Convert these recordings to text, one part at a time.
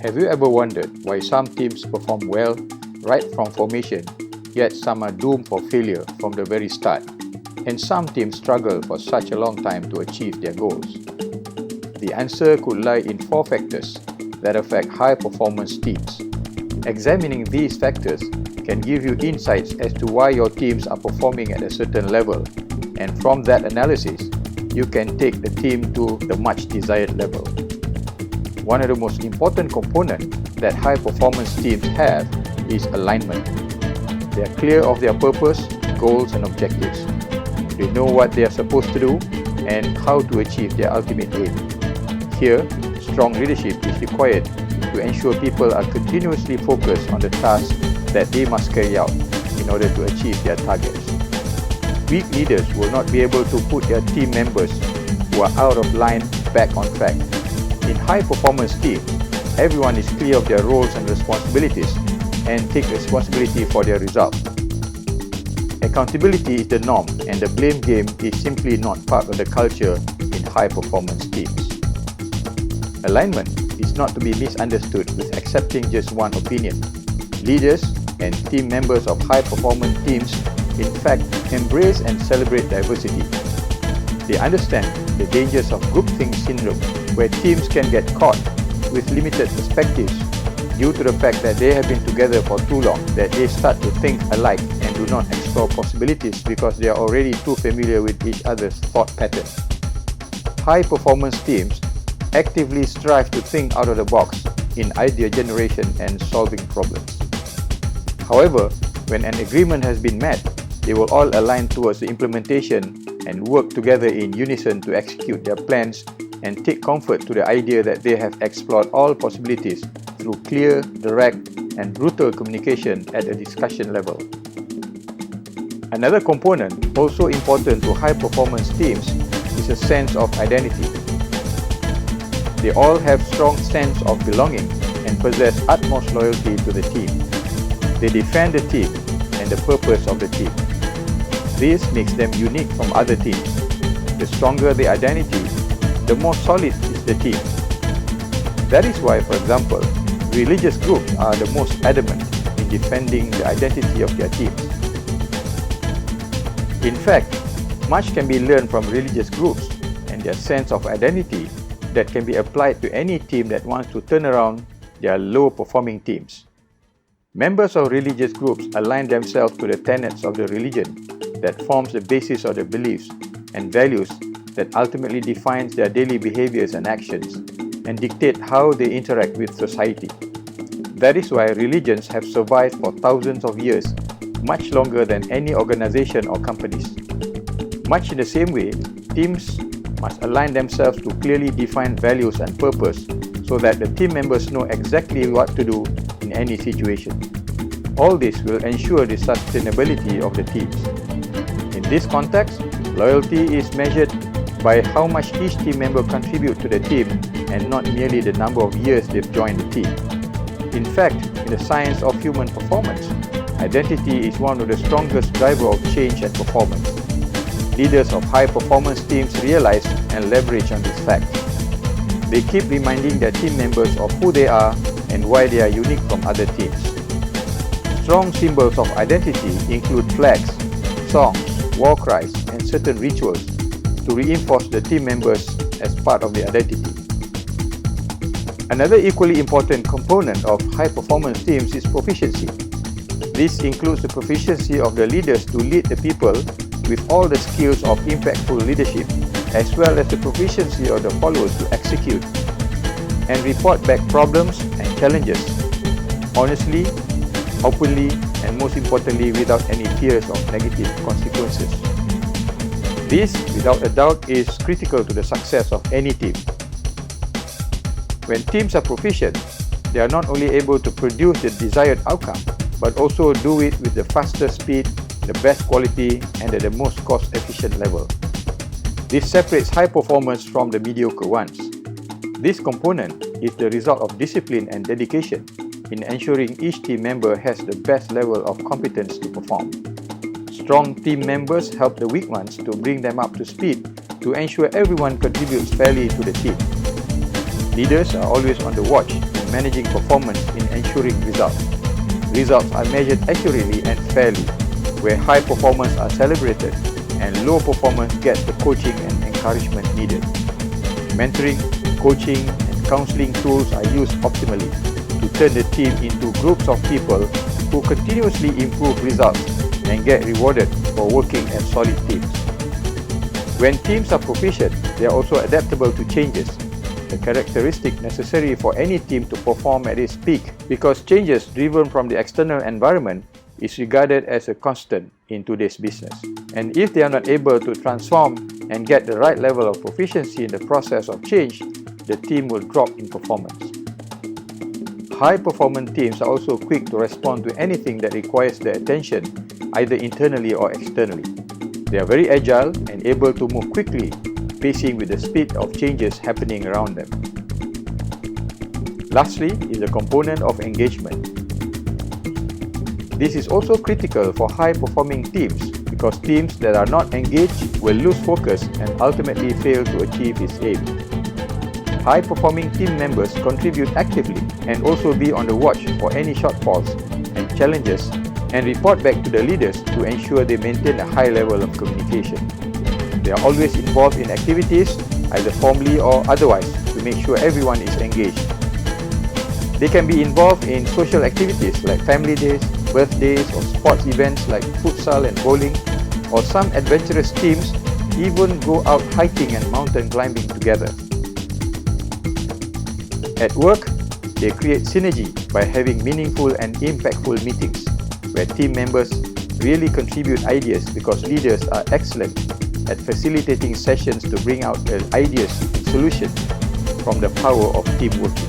Have you ever wondered why some teams perform well right from formation, yet some are doomed for failure from the very start, and some teams struggle for such a long time to achieve their goals? The answer could lie in 4 factors that affect high-performance teams. Examining these factors can give you insights as to why your teams are performing at a certain level, and from that analysis, you can take the team to the much desired level. One of the most important components that high-performance teams have is alignment. They are clear of their purpose, goals, and objectives. They know what they are supposed to do and how to achieve their ultimate aim. Here, strong leadership is required to ensure people are continuously focused on the tasks that they must carry out in order to achieve their targets. Weak leaders will not be able to put their team members who are out of line back on track. In high-performance teams, everyone is clear of their roles and responsibilities and take responsibility for their results. Accountability is the norm, and the blame game is simply not part of the culture in high-performance teams. Alignment is not to be misunderstood with accepting just one opinion. Leaders and team members of high-performance teams in fact embrace and celebrate diversity. They understand the dangers of groupthink syndrome, where teams can get caught with limited perspectives due to the fact that they have been together for too long that they start to think alike and do not explore possibilities because they are already too familiar with each other's thought patterns. High-performance teams actively strive to think out of the box in idea generation and solving problems. However, when an agreement has been met, they will all align towards the implementation and work together in unison to execute their plans and take comfort to the idea that they have explored all possibilities through clear, direct, and brutal communication at a discussion level. Another component also important to high-performance teams is a sense of identity. They all have strong sense of belonging and possess utmost loyalty to the team. They defend the team and the purpose of the team. This makes them unique from other teams. The stronger the identity, the more solid is the team. That is why, for example, religious groups are the most adamant in defending the identity of their teams. In fact, much can be learned from religious groups and their sense of identity that can be applied to any team that wants to turn around their low-performing teams. Members of religious groups align themselves to the tenets of the religion that forms the basis of their beliefs and values that ultimately defines their daily behaviors and actions and dictate how they interact with society. That is why religions have survived for thousands of years, much longer than any organization or companies. Much in the same way, teams must align themselves to clearly defined values and purpose so that the team members know exactly what to do in any situation. All this will ensure the sustainability of the teams. In this context, loyalty is measured by how much each team member contributes to the team and not merely the number of years they've joined the team. In fact, in the science of human performance, identity is one of the strongest drivers of change and performance. Leaders of high-performance teams realize and leverage on this fact. They keep reminding their team members of who they are and why they are unique from other teams. Strong symbols of identity include flags, songs, war cries, and certain rituals to reinforce the team members as part of their identity. Another equally important component of high-performance teams is proficiency. This includes the proficiency of the leaders to lead the people with all the skills of impactful leadership, as well as the proficiency of the followers to execute and report back problems and challenges honestly, openly, and most importantly without any fears of negative consequences. This, without a doubt, is critical to the success of any team. When teams are proficient, they are not only able to produce the desired outcome, but also do it with the fastest speed, the best quality, and at the most cost-efficient level. This separates high performers from the mediocre ones. This component is the result of discipline and dedication in ensuring each team member has the best level of competence to perform. Strong team members help the weak ones to bring them up to speed to ensure everyone contributes fairly to the team. Leaders are always on the watch to managing performance in ensuring results. Results are measured accurately and fairly, where high performance are celebrated and low performance gets the coaching and encouragement needed. Mentoring, coaching, and counseling tools are used optimally to turn the team into groups of people who continuously improve results and get rewarded for working as solid teams. When teams are proficient, they are also adaptable to changes, a characteristic necessary for any team to perform at its peak, because changes driven from the external environment is regarded as a constant in today's business. And if they are not able to transform and get the right level of proficiency in the process of change, the team will drop in performance. High-performance teams are also quick to respond to anything that requires their attention, either internally or externally. They are very agile and able to move quickly, pacing with the speed of changes happening around them. Lastly is the component of engagement. This is also critical for high-performing teams because teams that are not engaged will lose focus and ultimately fail to achieve its aim. High-performing team members contribute actively and also be on the watch for any shortfalls and challenges and report back to the leaders to ensure they maintain a high level of communication. They are always involved in activities, either formally or otherwise, to make sure everyone is engaged. They can be involved in social activities like family days, birthdays, or sports events like futsal and bowling, or some adventurous teams even go out hiking and mountain climbing together. At work, they create synergy by having meaningful and impactful meetings, where team members really contribute ideas because leaders are excellent at facilitating sessions to bring out the ideas and solutions from the power of team working.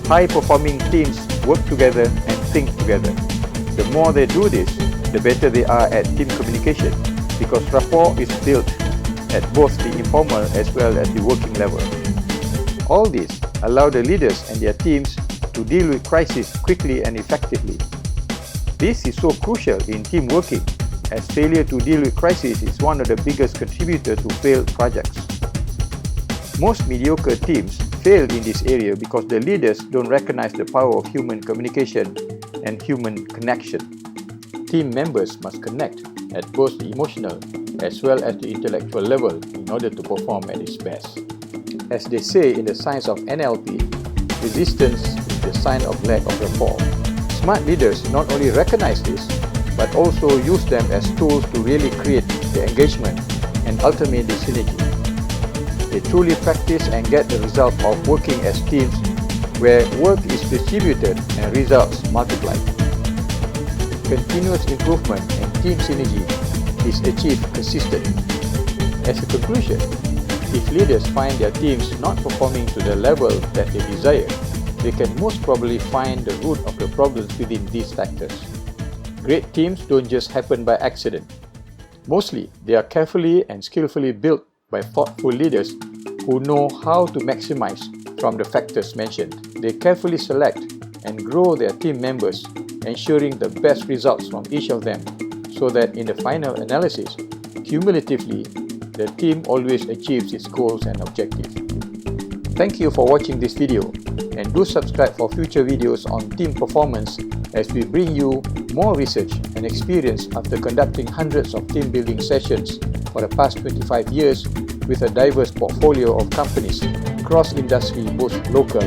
High-performing teams work together and think together. The more they do this, the better they are at team communication, because rapport is built at both the informal as well as the working level. All this allow the leaders and their teams to deal with crises quickly and effectively. This is so crucial in team working, as failure to deal with crises is one of the biggest contributors to failed projects. Most mediocre teams fail in this area because the leaders don't recognize the power of human communication and human connection. Team members must connect at both the emotional as well as the intellectual level in order to perform at its best. As they say in the science of NLP, resistance is the sign of lack of rapport. Smart leaders not only recognize this, but also use them as tools to really create the engagement and ultimately the synergy. They truly practice and get the result of working as teams where work is distributed and results multiplied. Continuous improvement and team synergy is achieved consistently. As a conclusion, if leaders find their teams not performing to the level that they desire, they can most probably find the root of the problems within these factors. Great teams don't just happen by accident. Mostly, they are carefully and skillfully built by thoughtful leaders who know how to maximize from the factors mentioned. They carefully select and grow their team members, ensuring the best results from each of them, so that in the final analysis, cumulatively, the team always achieves its goals and objectives. Thank you for watching this video, and do subscribe for future videos on team performance as we bring you more research and experience after conducting hundreds of team building sessions for the past 25 years with a diverse portfolio of companies across industry, both local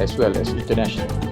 as well as international.